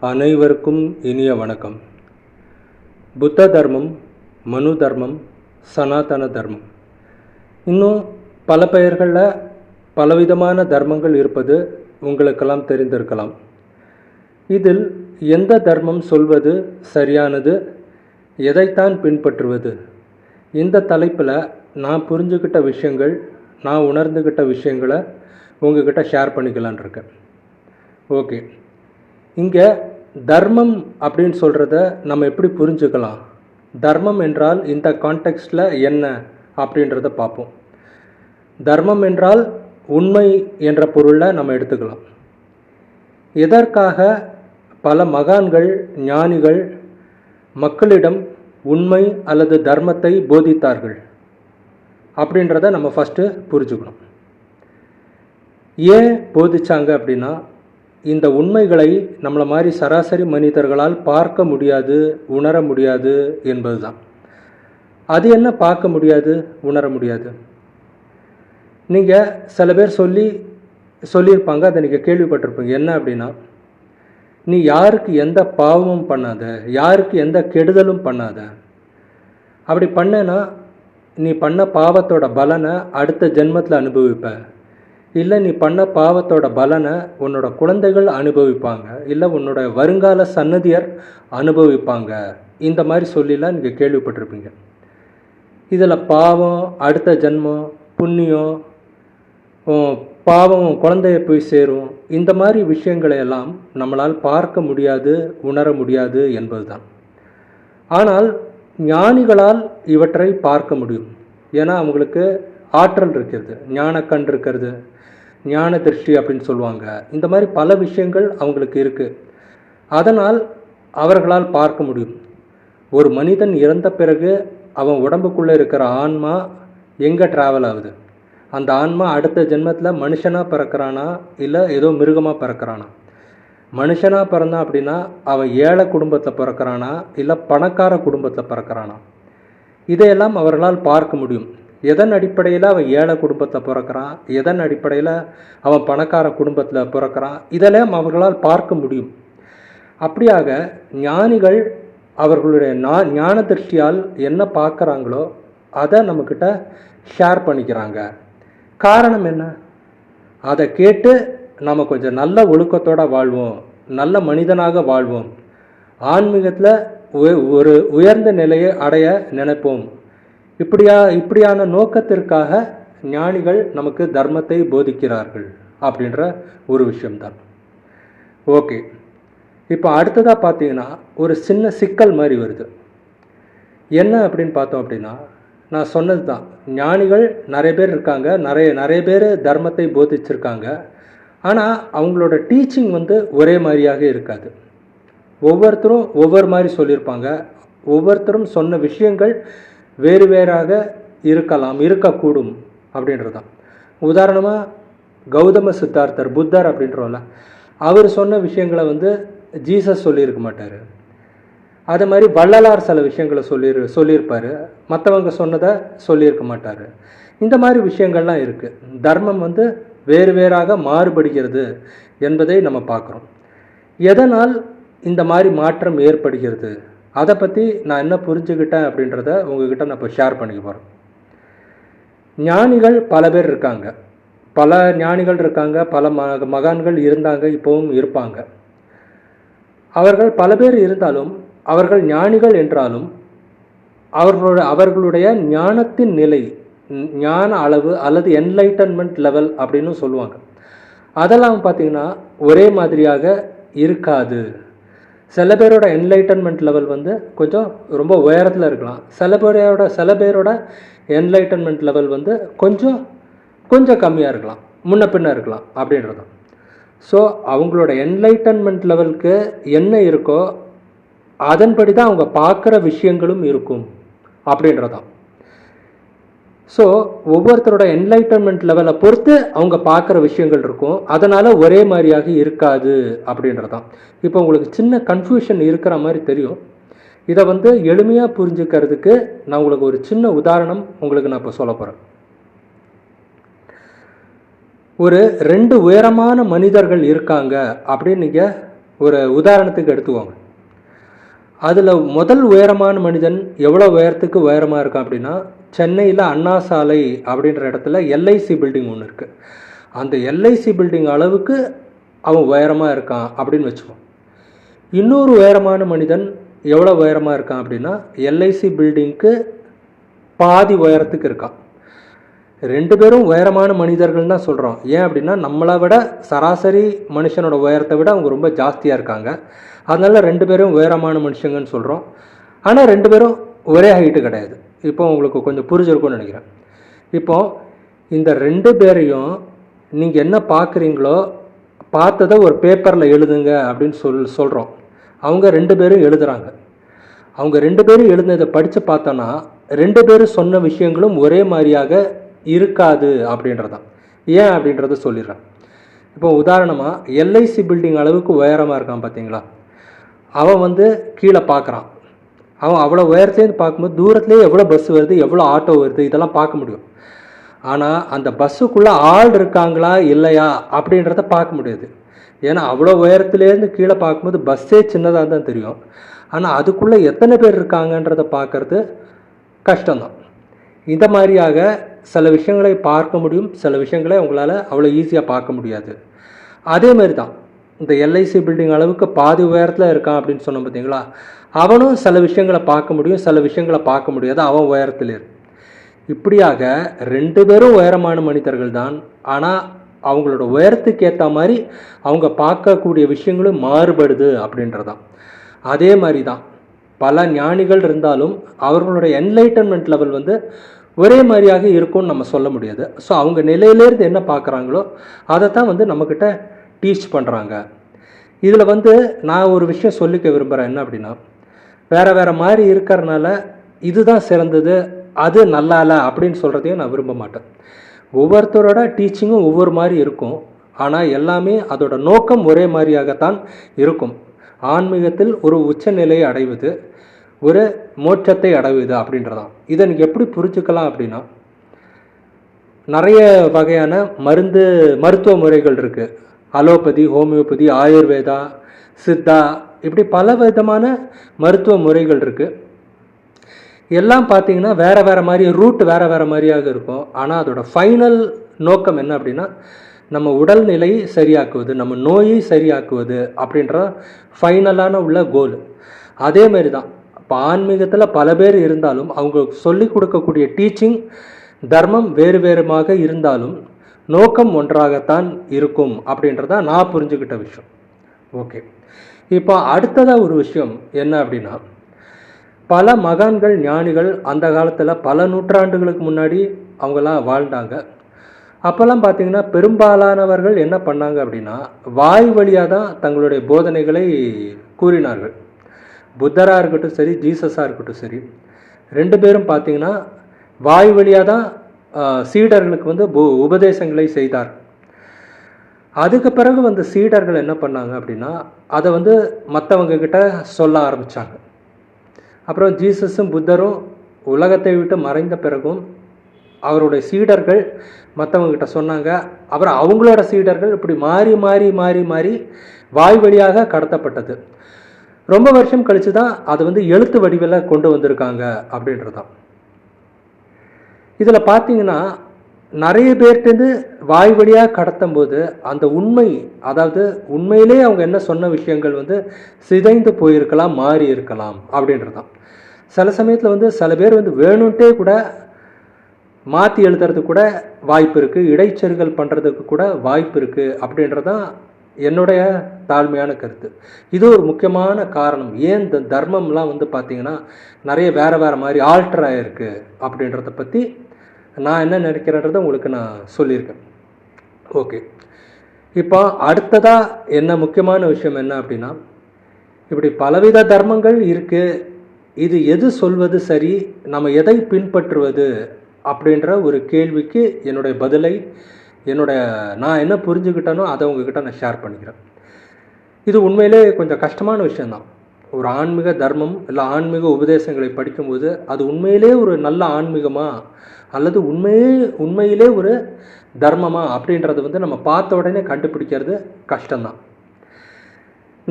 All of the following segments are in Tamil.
அனைவருக்கும் இனிய வணக்கம். புத்த தர்மம், மனு தர்மம், சனாதன தர்மம், இன்னும் பல பெயர்களில் பலவிதமான தர்மங்கள் இருப்பது உங்களுக்கெல்லாம் தெரிந்திருக்கலாம். இதில் எந்த தர்மம் சொல்வது சரியானது, எதைத்தான் பின்பற்றுவது, இந்த தலைப்பில் நான் புரிஞ்சுக்கிட்ட விஷயங்கள், நான் உணர்ந்துக்கிட்ட விஷயங்களை உங்ககிட்ட ஷேர் பண்ணிக்கலான் இருக்கேன். ஓகே, இங்கே தர்மம் அப்படின்னு சொல்கிறத நம்ம எப்படி புரிஞ்சுக்கலாம், தர்மம் என்றால் இந்த கான்டெக்ஸ்டில் என்ன அப்படின்றத பார்ப்போம். தர்மம் என்றால் உண்மை என்ற பொருளில் நம்ம எடுத்துக்கலாம். எதற்காக பல மகான்கள், ஞானிகள் மக்களிடம் உண்மை அல்லது தர்மத்தை போதித்தார்கள் அப்படின்றத நம்ம ஃபஸ்ட்டு புரிஞ்சுக்கணும். ஏன் போதிச்சாங்க அப்படின்னா, இந்த உண்மைகளை நம்மளை மாதிரி சராசரி மனிதர்களால் பார்க்க முடியாது, உணர முடியாது என்பது தான். அது என்ன பார்க்க முடியாது, உணர முடியாது? நீங்கள் சில பேர் சொல்லியிருப்பாங்க, அதை நீங்கள் கேள்விப்பட்டிருப்பீங்க. என்ன அப்படின்னா, நீ யாருக்கு எந்த பாவமும் பண்ணாத, யாருக்கு எந்த கெடுதலும் பண்ணாத. அப்படி பண்ணேன்னா நீ பண்ண பாவத்தோட பலனை அடுத்த ஜென்மத்தில் அனுபவிப்ப. இல்லை நீ பண்ண பாவத்தோட பலனை உன்னோட குழந்தைகள் அனுபவிப்பாங்க, இல்லை உன்னோட வருங்கால சன்னதியர் அனுபவிப்பாங்க. இந்த மாதிரி சொல்லிலாம் நீங்கள் கேள்விப்பட்டிருப்பீங்க. இதில் பாவம், அடுத்த ஜென்மம், புண்ணியம், பாவம் குழந்தைய போய் சேரும், இந்த மாதிரி விஷயங்களை எல்லாம் நம்மளால் பார்க்க முடியாது, உணர முடியாது என்பது தான். ஆனால் ஞானிகளால் இவற்றை பார்க்க முடியும். ஏன்னா அவங்களுக்கு ஆற்றல் இருக்கிறது, ஞானக்கண் இருக்கிறது, ஞான திருஷ்டி அப்படின்னு சொல்லுவாங்க. இந்த மாதிரி பல விஷயங்கள் அவங்களுக்கு இருக்குது. அதனால் அவர்களால் பார்க்க முடியும். ஒரு மனிதன் இறந்த பிறகு அவன் உடம்புக்குள்ளே இருக்கிற ஆன்மா எங்கே ட்ராவல் ஆகுது, அந்த ஆன்மா அடுத்த ஜென்மத்தில் மனுஷனாக பிறக்கிறானா இல்லை ஏதோ மிருகமாக பிறக்கிறானா? மனுஷனாக பிறந்தான் அப்படின்னா அவன் ஏழை குடும்பத்தில் பிறக்கிறானா இல்லை பணக்கார குடும்பத்தில் பிறக்கிறானா? இதையெல்லாம் அவர்களால் பார்க்க முடியும். எதன் அடிப்படையில் அவன் ஏழை குடும்பத்தில் பிறக்கிறான், எதன் அடிப்படையில் அவன் பணக்கார குடும்பத்தில் பிறக்கிறான், இதெல்லாம் அவர்களால் பார்க்க முடியும். அப்படியாக ஞானிகள் அவர்களுடைய ஞான திருஷ்டியால் என்ன பார்க்குறாங்களோ அதை நம்மக்கிட்ட ஷேர் பண்ணிக்கிறாங்க. காரணம் என்ன? அதை கேட்டு நம்ம கொஞ்சம் நல்ல ஒழுக்கத்தோடு வாழ்வோம், நல்ல மனிதனாக வாழ்வோம், ஆன்மீகத்தில் ஒரு உயர்ந்த நிலையை அடைய நினைப்போம். இப்படியான நோக்கத்திற்காக ஞானிகள் நமக்கு தர்மத்தை போதிக்கிறார்கள் அப்படின்ற ஒரு விஷயம்தான். ஓகே, இப்போ அடுத்ததாக பார்த்தீங்கன்னா ஒரு சின்ன சிக்கல் மாதிரி வருது. என்ன அப்படின்னு பார்த்தோம் அப்படின்னா, நான் சொன்னது தான், ஞானிகள் நிறைய பேர் இருக்காங்க, நிறைய பேர் தர்மத்தை போதிச்சிருக்காங்க. ஆனால் அவங்களோட டீச்சிங் ஒரே மாதிரியாக இருக்காது. ஒவ்வொருத்தரும் ஒவ்வொரு மாதிரி சொல்லியிருப்பாங்க. ஒவ்வொருத்தரும் சொன்ன விஷயங்கள் வேறு வேறாக இருக்கலாம், இருக்கக்கூடும் அப்படின்றதான். உதாரணமாக கௌதம சித்தார்த்தர், புத்தர் அப்படின்றோம்ல, அவர் சொன்ன விஷயங்களை ஜீசஸ் சொல்லியிருக்க மாட்டார். அது மாதிரி வள்ளலார் சில விஷயங்களை சொல்லியிருப்பார், மற்றவங்க சொன்னதை சொல்லியிருக்க மாட்டார். இந்த மாதிரி விஷயங்கள்லாம் இருக்குது. தர்மம் வேறு வேறாக மாறுபடுகிறது என்பதை நம்ம பார்க்குறோம். எதனால் இந்த மாதிரி மாற்றம் ஏற்படுகிறது, அதை பற்றி நான் என்ன புரிஞ்சுக்கிட்டேன் அப்படின்றத உங்ககிட்ட நான் இப்போ ஷேர் பண்ணிக்க போகிறேன். ஞானிகள் பல பேர் இருக்காங்க, பல ஞானிகள் இருக்காங்க, பல மகான்கள் இருந்தாங்க, இப்போவும் இருப்பாங்க. அவர்கள் பல பேர் இருந்தாலும், அவர்கள் ஞானிகள் என்றாலும் அவர்களுடைய ஞானத்தின் நிலை, ஞான அளவு அல்லது என்லைட்டன்மெண்ட் லெவல் அப்படின்னு சொல்லுவாங்க, அதெல்லாம் பார்த்திங்கன்னா ஒரே மாதிரியாக இருக்காது. சில பேரோட என்லைட்டன்மெண்ட் லெவல் கொஞ்சம் ரொம்ப உயரத்தில் இருக்கலாம், சில பேரோட என்லைட்டன்மெண்ட் லெவல் கொஞ்சம் கம்மியாக இருக்கலாம், முன்ன பின்ன இருக்கலாம் அப்படின்றது. ஸோ அவங்களோட என்லைட்டன்மெண்ட் லெவலுக்கு என்ன இருக்கோ அதன்படி தான் அவங்க பார்க்குற விஷயங்களும் இருக்கும் அப்படின்றதான். ஸோ ஒவ்வொருத்தரோட என்லைட்டன்மெண்ட் லெவலை பொறுத்து அவங்க பார்க்குற விஷயங்கள் இருக்கும், அதனால் ஒரே மாதிரியாக இருக்காது அப்படின்றதான். இப்போ உங்களுக்கு சின்ன கன்ஃபியூஷன் இருக்கிற மாதிரி தெரியும். இதை எளிமையாக புரிஞ்சுக்கிறதுக்கு நான் உங்களுக்கு ஒரு சின்ன உதாரணம் உங்களுக்கு நான் இப்போ சொல்ல போகிறேன். ஒரு 2 உயரமான மனிதர்கள் இருக்காங்க அப்படின்னு நீங்கள் ஒரு உதாரணத்துக்கு எடுத்துக்கோங்க. அதில் முதல் உயரமான மனிதன் எவ்வளோ உயரத்துக்கு உயரமாக இருக்கான் அப்படின்னா, சென்னையில் அண்ணா சாலை அப்படின்ற இடத்துல எல்ஐசி பில்டிங் ஒன்று இருக்குது. அந்த எல்ஐசி பில்டிங் அளவுக்கு அவன் உயரமாக இருக்கான் அப்படின்னு வச்சுக்கோம். இன்னொரு உயரமான மனிதன் எவ்வளோ உயரமாக இருக்கான் அப்படின்னா, எல்ஐசி பில்டிங்க்கு பாதி உயரத்துக்கு இருக்கான். ரெண்டு பேரும் உயரமான மனிதர்கள் தான் சொல்கிறோம். ஏன் அப்படின்னா, நம்மளை விட சராசரி மனுஷனோட உயரத்தை விட அவங்க ரொம்ப ஜாஸ்தியாக இருக்காங்க. அதனால ரெண்டு பேரும் உயரமான மனுஷங்கன்னு சொல்கிறோம். ஆனால் ரெண்டு பேரும் ஒரே ஹைட்டு கிடையாது. இப்போ உங்களுக்கு கொஞ்சம் புரிஞ்சிருக்கும்னு நினைக்கிறேன். இப்போது இந்த ரெண்டு பேரையும் நீங்கள் என்ன பார்க்குறீங்களோ பார்த்ததை ஒரு பேப்பரில் எழுதுங்க அப்படின்னு சொல்கிறோம். அவங்க ரெண்டு பேரும் எழுதுகிறாங்க. அவங்க ரெண்டு பேரும் எழுதுனதை படித்து பார்த்தோன்னா ரெண்டு பேரும் சொன்ன விஷயங்களும் ஒரே மாதிரியாக இருக்காது அப்படின்றதான். ஏன் அப்படின்றத சொல்லிடுறேன். இப்போ உதாரணமாக எல்ஐசி பில்டிங் அளவுக்கு உயரமாக இருக்கான் பார்த்தீங்களா, அவன் கீழே பார்க்குறான். அவன் அவ்வளோ உயரத்துலேருந்து பார்க்கும்போது தூரத்துலேயே எவ்வளோ பஸ் வருது, எவ்வளோ ஆட்டோ வருது, இதெல்லாம் பார்க்க முடியும். ஆனால் அந்த பஸ்ஸுக்குள்ளே ஆள் இருக்காங்களா இல்லையா அப்படின்றத பார்க்க முடியாது. ஏன்னா அவ்வளோ உயரத்துலேருந்து கீழே பார்க்கும்போது பஸ்ஸே சின்னதாக தான் தெரியும். ஆனால் அதுக்குள்ளே எத்தனை பேர் இருக்காங்கன்றதை பார்க்கறது கஷ்டம்தான். இந்த மாதிரியாக சில விஷயங்களை பார்க்க முடியும், சில விஷயங்களை உங்களால் அவ்வளோ ஈஸியாக பார்க்க முடியாது. அதேமாரி தான் இந்த எல்ஐசி பில்டிங் அளவுக்கு பாதி உயரத்தில் இருக்கான் அப்படின்னு சொன்னோம் பார்த்தீங்களா, அவனும் சில விஷயங்களை பார்க்க முடியும், சில விஷயங்களை பார்க்க முடியாது, அவன் உயரத்தில் இருக்கு. இப்படியாக ரெண்டு பேரும் உயரமான மனிதர்கள் தான். ஆனால் அவங்களோட உயரத்துக்கு ஏற்ற மாதிரி அவங்க பார்க்கக்கூடிய விஷயங்களும் மாறுபடுது அப்படின்றதான். அதே மாதிரி தான் பல ஞானிகள் இருந்தாலும் அவர்களுடைய என்லைட்டன்மெண்ட் லெவல் ஒரே மாதிரியாக இருக்கும்னு நம்ம சொல்ல முடியாது. ஸோ அவங்க நிலையிலேருந்து என்ன பார்க்குறாங்களோ அதை தான் நம்மக்கிட்ட டீச் பண்ணுறாங்க. இதில் நான் ஒரு விஷயம் சொல்லிக்க விரும்புகிறேன். என்ன அப்படின்னா, வேறு வேறு மாதிரி இருக்கிறனால இதுதான் சிறந்தது, அது நல்லா இல்லை அப்படின்னு சொல்கிறதையும் நான் விரும்ப மாட்டேன். ஒவ்வொருத்தரோட டீச்சிங்கும் ஒவ்வொரு மாதிரி இருக்கும். ஆனால் எல்லாமே அதோட நோக்கம் ஒரே மாதிரியாகத்தான் இருக்கும். ஆன்மீகத்தில் ஒரு உச்சநிலையை அடைவது, ஒரு மோட்சத்தை அடைவது அப்படின்றதான். இதை நீங்கள் எப்படி புரிஞ்சுக்கலாம் அப்படின்னா, நிறைய வகையான மருத்துவ முறைகள் இருக்குது. அலோபதி, ஹோமியோபதி, ஆயுர்வேதா, சித்தா, இப்படி பல விதமான மருத்துவ முறைகள் இருக்குது. எல்லாம் பார்த்தீங்கன்னா வேறு வேறு மாதிரி ரூட் வேறு வேறு மாதிரியாக இருக்கும். ஆனால் அதோட ஃபைனல் நோக்கம் என்ன அப்படின்னா, நம்ம உடல்நிலையை சரியாக்குவது, நம்ம நோயை சரியாக்குவது அப்படின்ற ஃபைனலான உள்ள கோல். அதேமாரி தான் இப்போ ஆன்மீகத்தில் பல பேர் இருந்தாலும் அவங்க சொல்லி கொடுக்கக்கூடிய டீச்சிங் தர்மம் வேறு வேறுமாக இருந்தாலும் நோக்கம் ஒன்றாகத்தான் இருக்கும் அப்படின்றத நான் புரிஞ்சுக்கிட்ட விஷயம். ஓகே, இப்போ அடுத்ததாக ஒரு விஷயம் என்ன அப்படின்னா, பல மகான்கள் ஞானிகள் அந்த காலத்தில் பல நூற்றாண்டுகளுக்கு முன்னாடி அவங்கெல்லாம் வாழ்ந்தாங்க. அப்போல்லாம் பார்த்திங்கன்னா பெரும்பாலானவர்கள் என்ன பண்ணாங்க அப்படின்னா, வாய் வழியாக தான் தங்களுடைய போதனைகளை கூறினார்கள். புத்தராக இருக்கட்டும் சரி, ஜீசஸாக இருக்கட்டும் சரி, ரெண்டு பேரும் பார்த்திங்கன்னா வாய் வழியாக தான் சீடர்களுக்கு உபதேசங்களை செய்தார். அதுக்கு பிறகு சீடர்கள் என்ன பண்ணாங்க அப்படின்னா, அதை மற்றவங்க கிட்ட சொல்ல ஆரம்பித்தாங்க. அப்புறம் ஜீசஸும் புத்தரும் உலகத்தை விட்டு மறைந்த பிறகும் அவருடைய சீடர்கள் மற்றவங்ககிட்ட சொன்னாங்க. அப்புறம் அவங்களோட சீடர்கள் இப்படி மாறி மாறி மாறி மாறி வாய் வழியாக கடத்தப்பட்டது. ரொம்ப வருஷம் கழித்து தான் அது எழுத்து வடிவில் கொண்டு வந்திருக்காங்க அப்படின்றதான். இதில் பார்த்தீங்கன்னா நிறைய பேர்கிட்டருந்து வாய் வழியாக கடத்தும் போது அந்த உண்மை, அதாவது உண்மையிலே அவங்க என்ன சொன்ன விஷயங்கள் சிதைந்து போயிருக்கலாம், மாறி இருக்கலாம் அப்படின்றதான். சில சமயத்தில் சில பேர் வேணும்ட்டே கூட மாற்றி எழுதுறதுக்கு கூட வாய்ப்பு இருக்குது, இடைச்செருகல் பண்ணுறதுக்கு கூட வாய்ப்பு இருக்குது அப்படின்றதான் என்னுடைய தாழ்மையான கருத்து. இது ஒரு முக்கியமான காரணம். ஏன் இந்த தர்மம்லாம் பார்த்திங்கன்னா நிறைய வேறு வேறு மாதிரி ஆல்டர் ஆகிருக்கு அப்படின்றத பற்றி நான் என்ன நினைக்கிறேன்றதை உங்களுக்கு நான் சொல்லியிருக்கேன். ஓகே, இப்போ அடுத்ததாக என்ன முக்கியமான விஷயம் என்ன அப்படின்னா, இப்படி பலவித தர்மங்கள் இருக்குது, இது எது சொல்வது சரி, நம்ம எதை பின்பற்றுவது அப்படின்ற ஒரு கேள்விக்கு என்னுடைய பதிலை நான் என்ன புரிஞ்சுக்கிட்டேனோ அதை உங்ககிட்ட நான் ஷேர் பண்ணிக்கிறேன். இது உண்மையிலே கொஞ்சம் கஷ்டமான விஷயந்தான். ஒரு ஆன்மீக தர்மம் இல்லை ஆன்மீக உபதேசங்களை படிக்கும்போது அது உண்மையிலே ஒரு நல்ல ஆன்மீகமா அல்லது உண்மையிலே ஒரு தர்மமா அப்படின்றது நம்ம பார்த்த உடனே கண்டுபிடிக்கிறது கஷ்டம்தான்.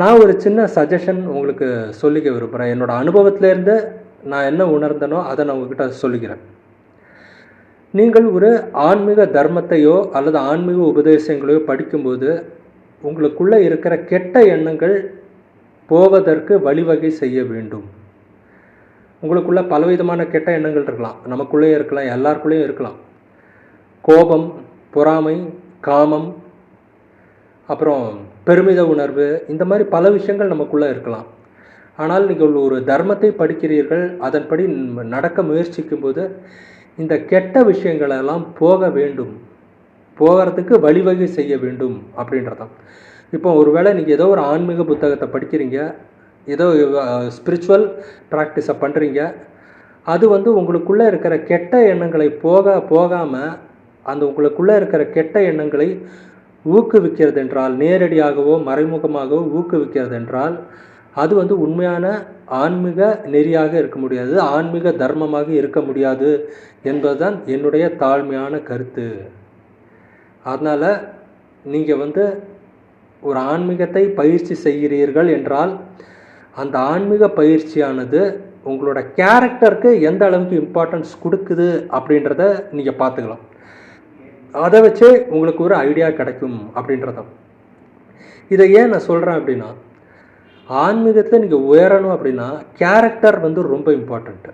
நான் ஒரு சின்ன சஜஷன் உங்களுக்கு சொல்லிக்க விரும்புகிறேன். என்னோடய அனுபவத்திலேருந்து நான் என்ன உணர்ந்தனோ அதை நான் உங்ககிட்ட சொல்லிக்கிறேன். நீங்கள் ஒரு ஆன்மீக தர்மத்தையோ அல்லது ஆன்மீக உபதேசங்களையோ படிக்கும்போது உங்களுக்குள்ளே இருக்கிற கெட்ட எண்ணங்கள் போவதற்கு வழிவகை செய்ய வேண்டும். உங்களுக்குள்ள பலவிதமான கெட்ட எண்ணங்கள் இருக்கலாம், நமக்குள்ளேயும் இருக்கலாம், எல்லாருக்குள்ளேயும் இருக்கலாம். கோபம், பொறாமை, காமம், அப்புறம் பெருமித உணர்வு, இந்த மாதிரி பல விஷயங்கள் நமக்குள்ளே இருக்கலாம். ஆனால் நீங்கள் ஒரு தர்மத்தை படிக்கிறீர்கள், அதன்படி நடக்க முயற்சிக்கும்போது இந்த கெட்ட விஷயங்களெல்லாம் போக வேண்டும், போகிறதுக்கு வழிவகை செய்ய வேண்டும் அப்படின்றதான். இப்போ ஒருவேளை நீங்கள் ஏதோ ஒரு ஆன்மீக புத்தகத்தை படிக்கிறீங்க, ஏதோ ஸ்பிரிச்சுவல் ப்ராக்டிஸை பண்ணுறீங்க, அது உங்களுக்குள்ளே இருக்கிற கெட்ட எண்ணங்களை போகாமல் அந்த உங்களுக்குள்ளே இருக்கிற கெட்ட எண்ணங்களை ஊக்குவிக்கிறது என்றால், நேரடியாகவோ மறைமுகமாகவோ ஊக்குவிக்கிறது என்றால், அது உண்மையான ஆன்மீக நெறியாக இருக்க முடியாது, ஆன்மீக தர்மமாக இருக்க முடியாது என்பதுதான் என்னுடைய தாழ்மையான கருத்து. அதனால் நீங்கள் ஒரு ஆன்மீகத்தை பயிற்சி செய்கிறீர்கள் என்றால் அந்த ஆன்மீக பயிற்சியானது உங்களோட கேரக்டருக்கு எந்த அளவுக்கு இம்பார்ட்டன்ஸ் கொடுக்குது அப்படின்றத நீங்கள் பார்த்துக்கலாம். அதை வச்சே உங்களுக்கு ஒரு ஐடியா கிடைக்கும் அப்படின்றதான். இதை ஏன் நான் சொல்கிறேன் அப்படின்னா, ஆன்மீகத்தில் நீங்கள் உயரணும் அப்படின்னா கேரக்டர் ரொம்ப இம்பார்ட்டண்ட்டு.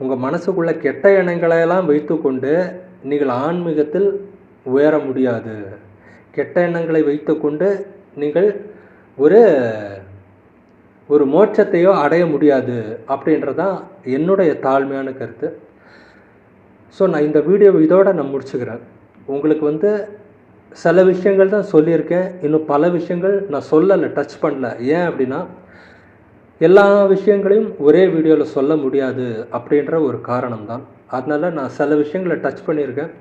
உங்கள் மனசுக்குள்ள கெட்ட எண்ணங்களையெல்லாம் வைத்து கொண்டு நீங்கள் ஆன்மீகத்தில் உயர முடியாது. கெட்ட எண்ணங்களை வைத்து கொண்டு நீங்கள் ஒரு மோட்சத்தையோ அடைய முடியாது அப்படின்றதான் என்னுடைய தாழ்மையான கருத்து. ஸோ நான் இந்த வீடியோவை இதோடு நான் முடிச்சுக்கிறேன். உங்களுக்கு சில விஷயங்கள் தான் சொல்லியிருக்கேன், இன்னும் பல விஷயங்கள் நான் சொல்லலை, டச் பண்ணல. ஏன் அப்படின்னா எல்லா விஷயங்களையும் ஒரே வீடியோவில் சொல்ல முடியாது அப்படின்ற ஒரு காரணம்தான். அதனால் நான் சில விஷயங்களை டச் பண்ணியிருக்கேன்.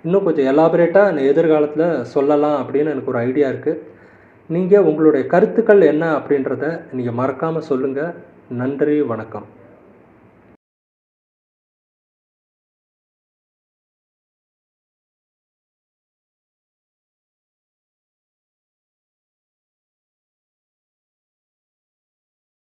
இன்னும் கொஞ்சம் எலாபரேட்டாக நான் எதிர்காலத்தில் சொல்லலாம் அப்படின்னு எனக்கு ஒரு ஐடியா இருக்குது. நீங்கள் உங்களுடைய கருத்துக்கள் என்ன அப்படின்றத நீங்கள் மறக்காமல் சொல்லுங்கள். நன்றி, வணக்கம்.